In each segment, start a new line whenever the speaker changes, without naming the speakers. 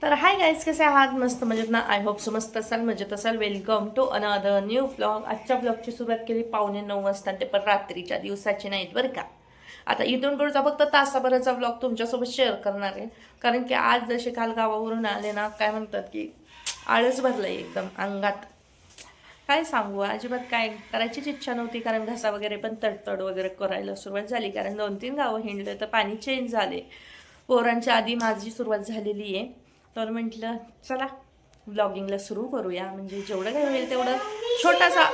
तर hi guys, कसे आहात? मस्त मजेत ना? आय होप सो मस्त असाल, मजेत असाल. Welcome to another new vlog. आजच्या ब्लॉगची सुरुवात केली 8:45 वाजता, ते पण रात्रीच्या, दिवसाची नाहीत बरं का. आता इथून पुढचा फक्त तासाभराचा व्लॉग तुमच्यासोबत शेअर करणार आहे, कारण की आज जसे काल गावावरून आले ना, काय म्हणतात की आळस भरलंय एकदम अंगात. काय सांगू, अजिबात काय करायचीच इच्छा नव्हती, कारण घसा वगैरे पण तडतड वगैरे करायला सुरुवात झाली, कारण 2-3 गावं हिंडले तर पाणी चेंज झाले. पोरांच्या आधी माझी सुरुवात झालेली आहे. तर म्हटलं चला ब्लॉगिंगला सुरू करूया, म्हणजे जेवढं काही होईल तेवढं छोटासा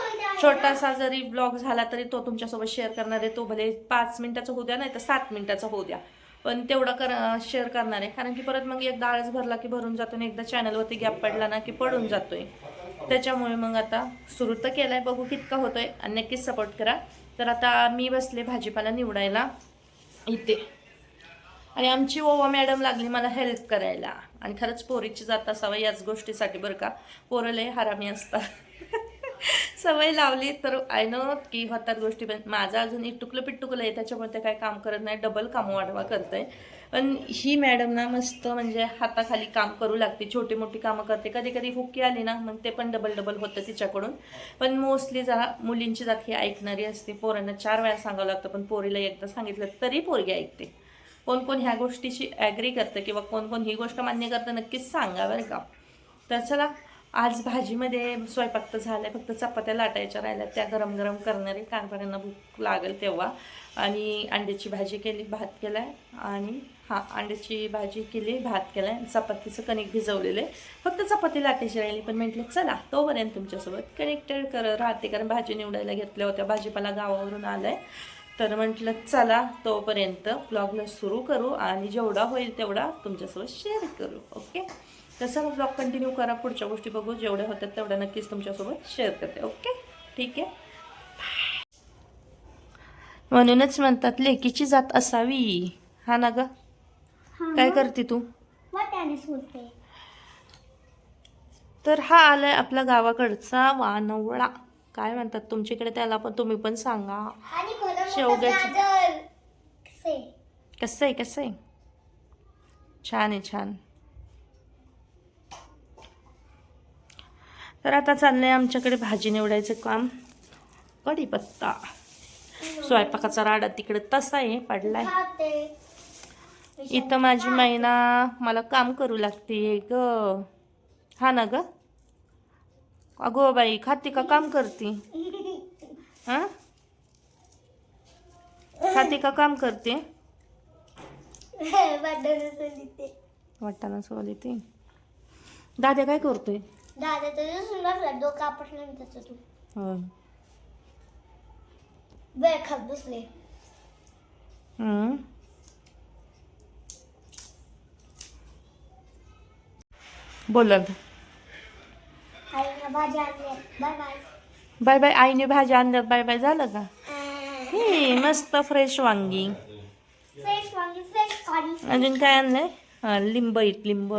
छोटासा जरी ब्लॉग झाला तरी तो तुमच्यासोबत शेअर करणार आहे. तो भले 5 मिनिटाचा होऊ द्या, नाही तर 7 मिनिटाचा होऊ द्या, पण तेवढा शेअर करणार आहे. कारण की परत मग एकदा आळस भरला की भरून जातो, आणि एकदा चॅनलवरती गॅप पडला ना की पडून जातोय. त्याच्यामुळे मग आता सुरू तर केलाय, बघू कितका होतोय, आणि नक्कीच सपोर्ट करा. तर आता मी बसले भाजीपाला निवडायला इथे, आणि आमची ओवा मॅडम लागली मला हेल्प करायला. आणि खरंच पोरीची जात असावं याच गोष्टीसाठी बरं का. पोरं लय हरामी असतात. सवय लावली तर आय नो की होतात गोष्टी, पण माझं अजून इटुकलं पिट्टुकलं आहे, त्याच्यामुळे ते काय काम करत नाही, डबल काम वाढवा करतंय. पण ही मॅडम ना मस्त, म्हणजे हाताखाली काम करू लागते, छोटी मोठी कामं करते. कधी कधी हुकी आली ना मग ते पण डबल डबल होतं तिच्याकडून. पण मोस्टली जरा मुलींची जात ही ऐकणारी असते. पोरांना 4 वेळा सांगावं लागतं, पण पोरीला एकदा सांगितलं तरी पोरगी ऐकते. कोण कोण ह्या गोष्टीशी ॲग्री करतं किंवा कोण कोण ही गोष्ट मान्य करतं, नक्कीच सांगा बरं का. तर चला, आज भाजीमध्ये स्वयंपाक तर झाला आहे, फक्त चपात्या लाटायच्या राहिल्या, त्या गरम गरम करणारे, कारभाऱ्यांना भूक लागेल तेव्हा. आणि अंड्याची भाजी केली, भात केला आहे, आणि अंड्याची भाजी केली, भात केला आहे, चपातीचं कणिक भिजवलेलं आहे, फक्त चपाती लाटायची राहिली. पण म्हटलं चला तोपर्यंत तुमच्यासोबत कनेक्टेड राहते, कारण भाजी निवडायला घेतल्या होत्या, भाजीपाला गावावरून आला आहे. तर म्हटलं चला तोपर्यंत ब्लॉगला सुरू करू, आणि जेवढा होईल तेवढा तुमच्यासोबत शेअर करू. ओके, तसं ब्लॉग कंटिन्यू करा, पुढच्या गोष्टी बघू, जेवढ्या होतात तेवढ्या नक्कीच तुमच्यासोबत शेअर करते. ओके, ठीक आहे. म्हणूनच म्हणतात लेकीची जात असावी, हा ना ग. काय करते तू? तर हा आलाय आपला गावाकडचा वानवळा, काय म्हणतात तुमच्याकडे त्याला, पण तुम्ही पण सांगा. शेवग्याची कसं आहे, कसं आहे? छान आहे, छान. तर आता चाललंय आमच्याकडे भाजी निवडायचं काम. कढीपत्ता, स्वयंपाकाचा राडा तिकडे तसा आहे पडलाय. इथं माझी मैना मला काम करू लागते ग, हा ना ग. अगो बाई, खाती का काम करते? हा, खाती का काम करते? वाटाणा सोली ते. दादा काय करतोय?
दादा तर सुंदर डोका आपटलं त्याचं तू.
हो.
वेळ खात बसले.
बोला.
आईने भाजी आणली. Bye bye.
Bye bye. आईने भाजी आणल्यात बाय बाय झालं का? हे मस्त फ्रेश वांगी.
फ्रेश वांगी, फ्रेश वांगी.
अजून काय आणलंय? हा, लिंब आहेत, लिंब.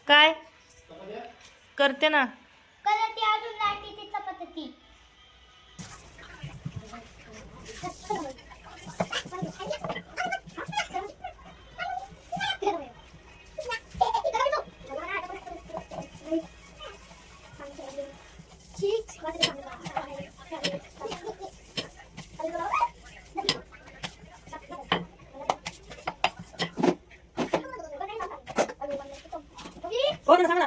काय करते ना?
कलर ती अजून लाटी ती चपाती.
हो ना, सांग ना.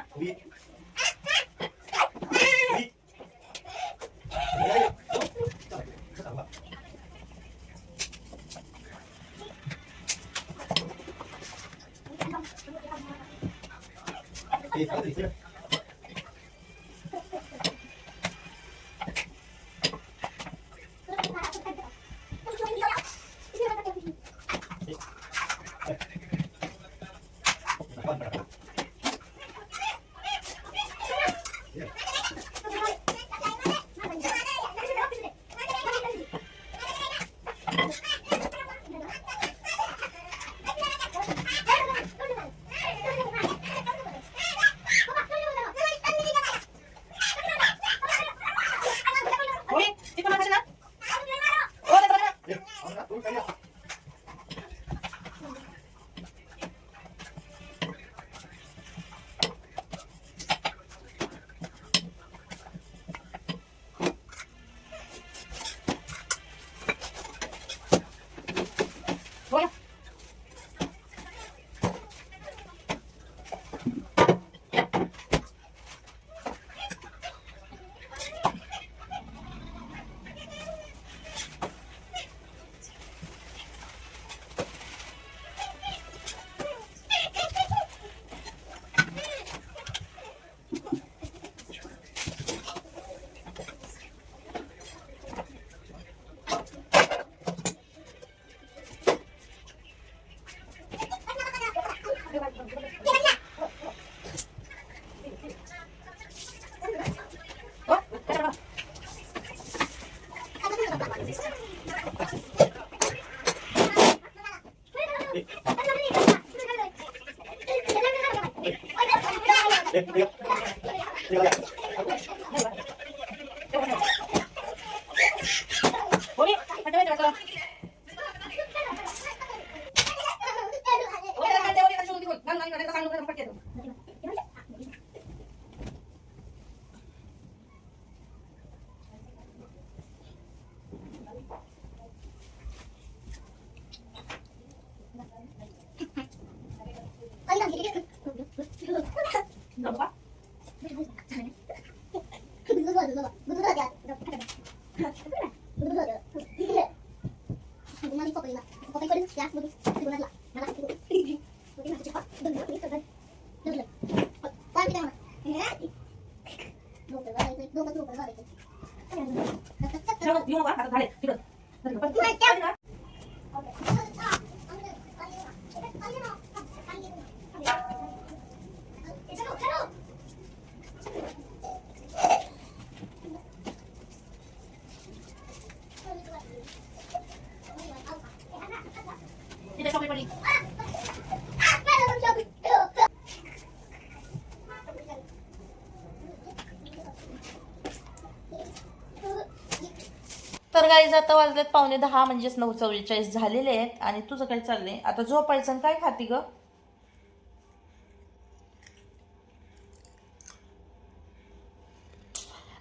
तर गाईज आता वाजलेत 9:45 म्हणजेच 9:44 झालेले आहेत. आणि तुझं काय चाललंय आता? झोपायचं आणि काय खाती ग?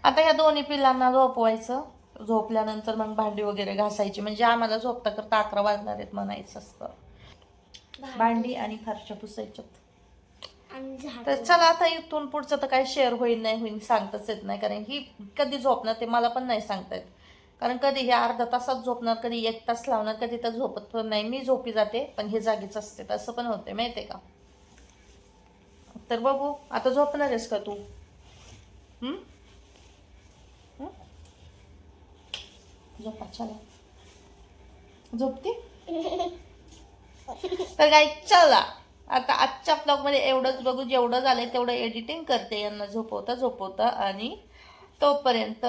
आता ह्या दोन्ही पिल्लांना झोपवायचं. झोपल्यानंतर मग भांडी वगैरे घासायची, म्हणजे आम्हाला झोपता करता 11 वाजणार आहेत म्हणायचं असतं. भांडी आणि फरशा पुसायच्यात. तर चला आता इथून पुढचं तर काही शेअर होईल नाही होईल सांगताच येत नाही, कारण ही कधी झोपणार ते मला पण नाही सांगता येत. कारण कधी हे अर्धा तासात झोपणार, कधी 1 तास लावणार, कधी तर झोपत पण नाही. मी झोपी जाते पण हे जागीच असते, असं पण होते माहितीये का. तर बघू आता झोपणार आहेस का तू? झोपा चला, झोपते. तर काय चला आता आजच्या ब्लॉगमध्ये एवढंच बघू. जेवढं झालंय तेवढं एडिटिंग करते यांना झोपवता आणि तोपर्यंत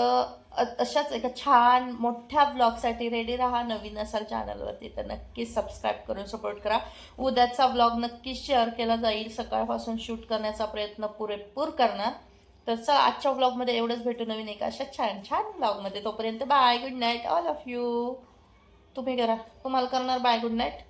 अशाच एका छान मोठ्या ब्लॉगसाठी रेडी राहा. नवीन असाल चॅनलवरती तर नक्कीच सबस्क्राईब करून सपोर्ट करा. उद्याचा ब्लॉग नक्कीच शेअर केला जाईल. सकाळपासून शूट करण्याचा प्रयत्न पुरेपूर करणार. तर चला आजच्या ब्लॉगमध्ये एवढंच. भेटू नवीन एका अशा छान छान ब्लॉगमध्ये. तोपर्यंत bye, good night all of you. तुम्ही करा, तुम्हाला करणार बाय, गुड नाईट.